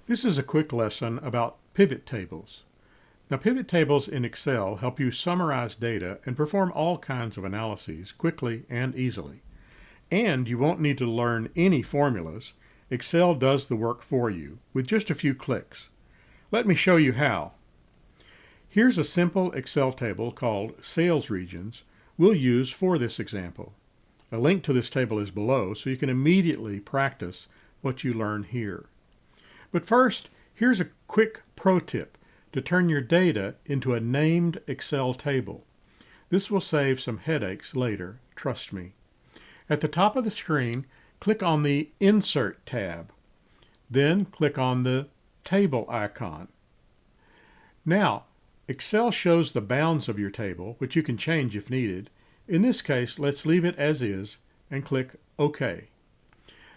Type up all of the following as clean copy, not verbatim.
This is a quick lesson about pivot tables. Now, pivot tables in Excel help you summarize data and perform all kinds of analyses quickly and easily. And you won't need to learn any formulas. Excel does the work for you with just a few clicks. Let me show you how. Here's a simple Excel table called Sales Regions we'll use for this example. A link to this table is below so you can immediately practice what you learn here. But first, here's a quick pro tip to turn your data into a named Excel table. This will save some headaches later, trust me. At the top of the screen, click on the Insert tab. Then click on the Table icon. Now, Excel shows the bounds of your table, which you can change if needed. In this case, let's leave it as is and click OK.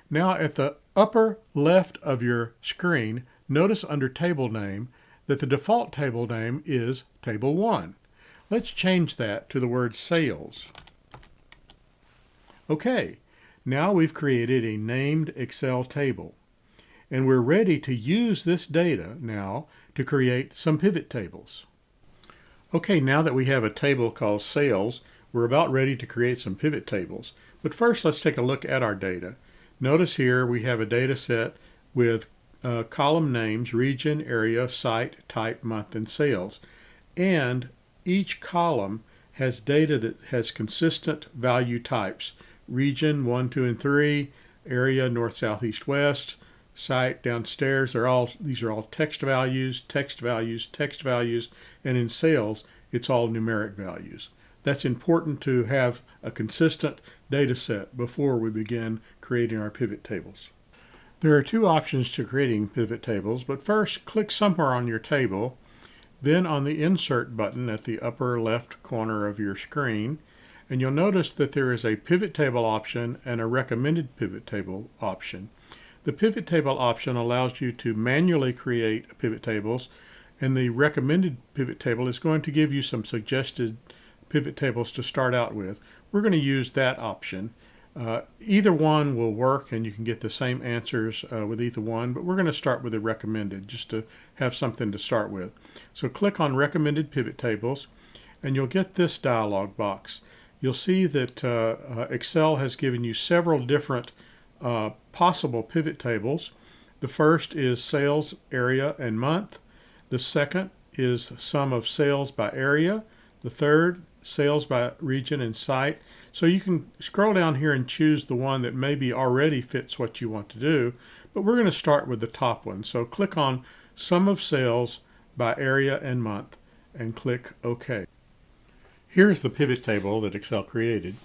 Now at the upper left of your screen, notice under Table Name that the default table name is Table 1. Let's change that to the word Sales. Okay, now we've created a named Excel table. And we're ready to use this data now to create some pivot tables. Okay, now that we have a table called Sales, we're about ready to create some pivot tables. But first, let's take a look at our data. Notice here we have a data set with column names, region, area, site, type, month, and sales. And each column has data that has consistent value types. Region 1, 2, and 3, area north, south, east, west, site downstairs. These are all text values, text values, text values, and in sales, it's all numeric values. That's important to have a consistent data set before we begin creating our pivot tables. There are two options to creating pivot tables, but first click somewhere on your table, then on the Insert button at the upper left corner of your screen, and you'll notice that there is a pivot table option and a recommended pivot table option. The pivot table option allows you to manually create pivot tables, and the recommended pivot table is going to give you some suggested pivot tables to start out with. We're going to use that option. Either one will work and you can get the same answers with either one, but we're going to start with the recommended just to have something to start with. So click on Recommended Pivot Tables and you'll get this dialog box. You'll see that Excel has given you several different possible pivot tables. The first is sales, area, and month. The second is sum of sales by area. The third, sales by region and site. So you can scroll down here and choose the one that maybe already fits what you want to do, but we're going to start with the top one. So click on sum of sales by area and month and click OK. Here's the pivot table that Excel created.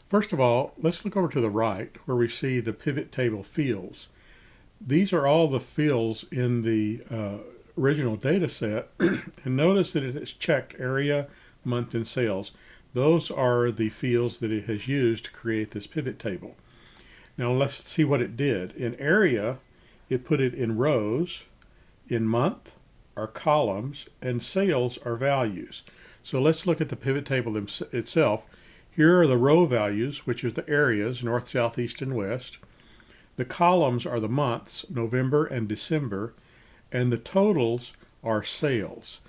First of all, let's look over to the right where we see the pivot table fields. These are all the fields in the original data set, and notice that it has checked area, month, and sales. Those are the fields that it has used to create this pivot table. Now let's see what it did. In area, it put it in rows. In month are columns, and sales are values. So let's look at the pivot table itself. Here are the row values, which are the areas, north, south, east, and west. The columns are the months, November and December, and the totals are sales.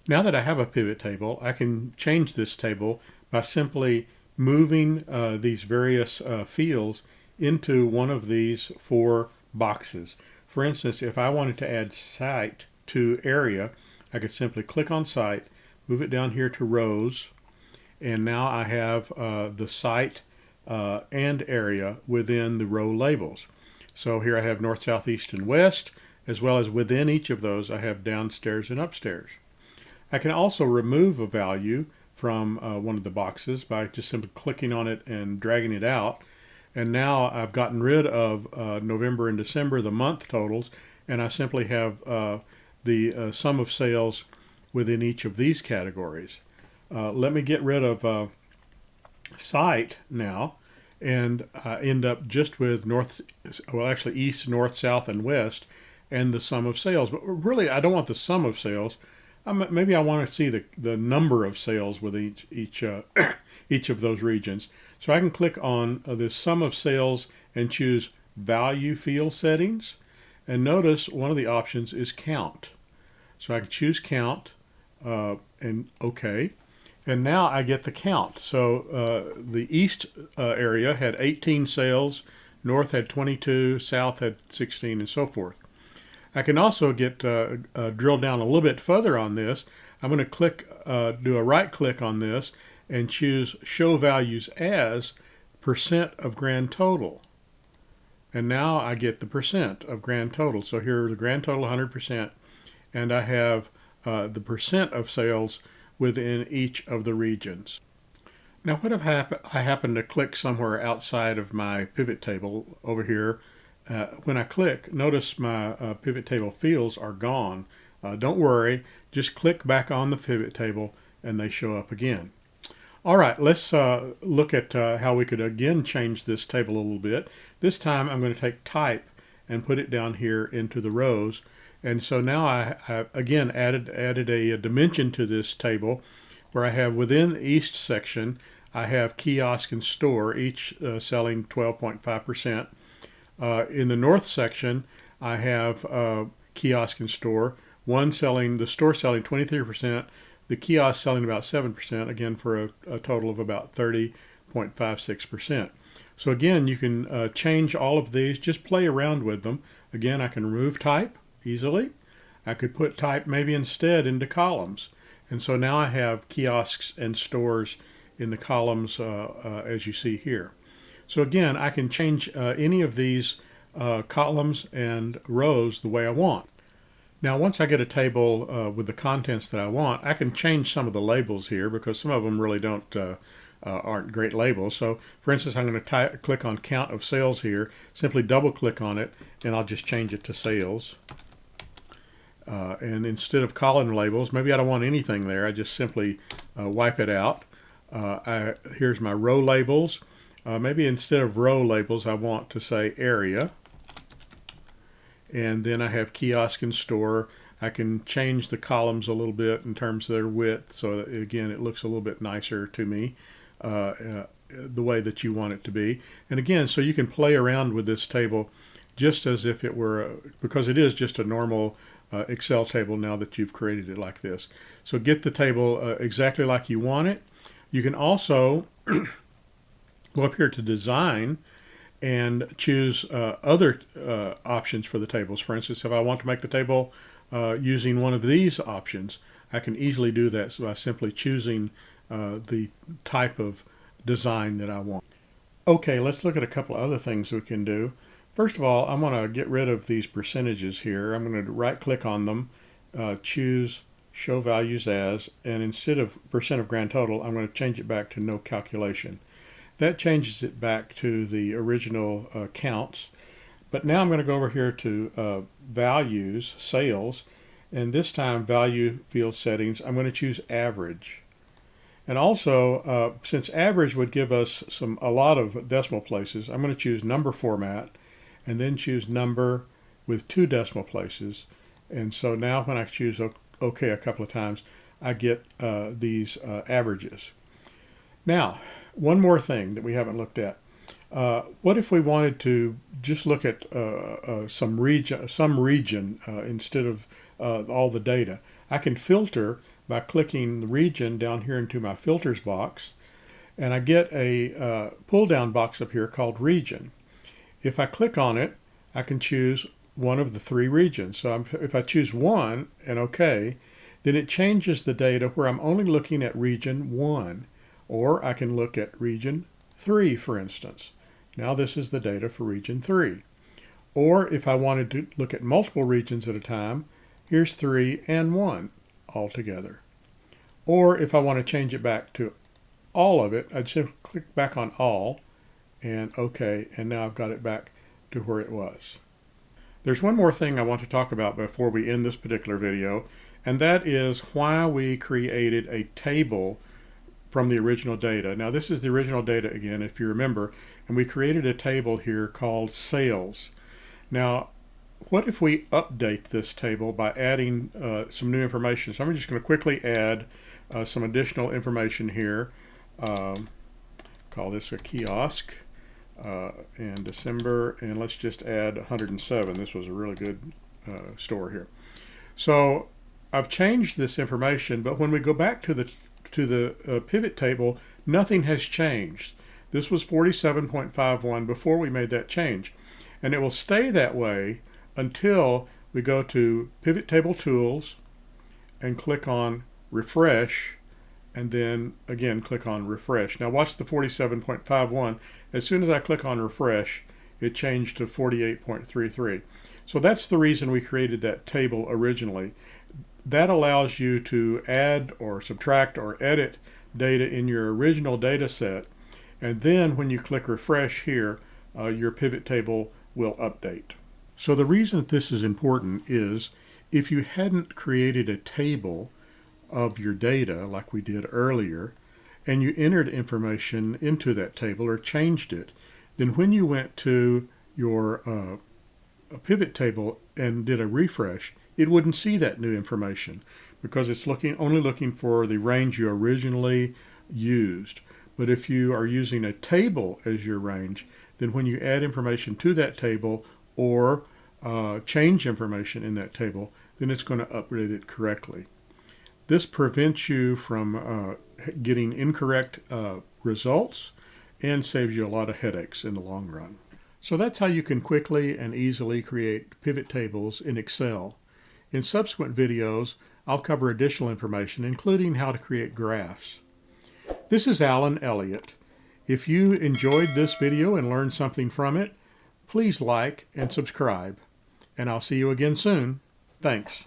Now that I have a pivot table, I can change this table by simply moving these various fields into one of these four boxes. For instance, if I wanted to add site to area, I could simply click on site, move it down here to rows, and now I have the site and area within the row labels. So here I have north, south, east, and west, as well as within each of those I have downstairs and upstairs. I can also remove a value from one of the boxes by just simply clicking on it and dragging it out. And now I've gotten rid of November and December, the month totals, and I simply have the sum of sales within each of these categories. Let me get rid of site now, and end up just with east, north, south, and west, and the sum of sales. But really, I don't want the sum of sales. Maybe I want to see the number of sales with each of those regions. So I can click on the sum of sales and choose Value Field Settings. And notice one of the options is count. So I can choose count and OK. And now I get the count. So the east area had 18 sales, north had 22, south had 16, and so forth. I can also get drill down a little bit further on this. I'm going to click, do a right click on this and choose show values as percent of grand total. And now I get the percent of grand total. So here the grand total 100%, and I have the percent of sales within each of the regions. Now what if I happen to click somewhere outside of my pivot table over here? When I click, notice my pivot table fields are gone. Don't worry, just click back on the pivot table and they show up again. All right, let's look at how we could again change this table a little bit. This time I'm going to take type and put it down here into the rows. And so now I have again added a dimension to this table where I have within the east section, I have kiosk and store, each selling 12.5%. In the north section, I have kiosk and store, the store selling 23%, the kiosk selling about 7%, again for a total of about 30.56%. So again, you can change all of these, just play around with them. Again, I can remove type easily. I could put type maybe instead into columns. And so now I have kiosks and stores in the columns as you see here. So again, I can change any of these columns and rows the way I want. Now once I get a table with the contents that I want, I can change some of the labels here because some of them really aren't great labels. So for instance, I'm going to click on count of sales here, simply double click on it, and I'll just change it to sales. And instead of column labels, maybe I don't want anything there, I just simply wipe it out. Here's my row labels. Maybe instead of row labels, I want to say area. And then I have kiosk and store. I can change the columns a little bit in terms of their width. So again, it looks a little bit nicer to me, the way that you want it to be. And again, so you can play around with this table just as if it were, because it is just a normal Excel table now that you've created it like this. So get the table exactly like you want it. You can also go up here to design and choose other options for the tables. For instance, if I want to make the table using one of these options, I can easily do that by simply choosing the type of design that I want. Okay, let's look at a couple of other things we can do. First of all, I'm going to get rid of these percentages here. I'm going to right click on them, choose show values as, and instead of percent of grand total, I'm going to change it back to no calculation. That changes it back to the original counts. But now I'm going to go over here to values, sales, and this time value field settings, I'm going to choose average. And also, since average would give us a lot of decimal places, I'm going to choose number format and then choose number with 2 decimal places. And so now when I choose OK a couple of times, I get these averages. Now, one more thing that we haven't looked at. What if we wanted to just look at some region instead of all the data? I can filter by clicking the region down here into my filters box, and I get a pull-down box up here called region. If I click on it, I can choose one of the 3 regions. So if I choose one and OK, then it changes the data where I'm only looking at region 1. Or I can look at region 3, for instance. Now this is the data for region 3. Or if I wanted to look at multiple regions at a time, here's 3 and 1 all together. Or if I want to change it back to all of it, I'd simply click back on all and OK, and now I've got it back to where it was. There's one more thing I want to talk about before we end this particular video, and that is why we created a table from the original data. Now this is the original data again, if you remember, and we created a table here called sales. Now, what if we update this table by adding some new information? So I'm just going to quickly add some additional information here. Call this a kiosk. and December, and let's just add 107. This was a really good store here. So I've changed this information, but when we go back to the pivot table, nothing has changed. This was 47.51 before we made that change, and it will stay that way until we go to Pivot Table Tools and click on Refresh, and then again click on Refresh. Now watch the 47.51. As soon as I click on Refresh, it changed to 48.33. So that's the reason we created that table originally. That allows you to add or subtract or edit data in your original data set, and then when you click Refresh here, your pivot table will update. So the reason that this is important is if you hadn't created a table of your data like we did earlier, and you entered information into that table or changed it, then when you went to your pivot table and did a refresh, it wouldn't see that new information because it's only looking for the range you originally used. But if you are using a table as your range, then when you add information to that table or change information in that table, then it's going to update it correctly. This prevents you from getting incorrect results and saves you a lot of headaches in the long run. So that's how you can quickly and easily create pivot tables in Excel. In subsequent videos, I'll cover additional information, including how to create graphs. This is Alan Elliott. If you enjoyed this video and learned something from it, please like and subscribe. And I'll see you again soon. Thanks.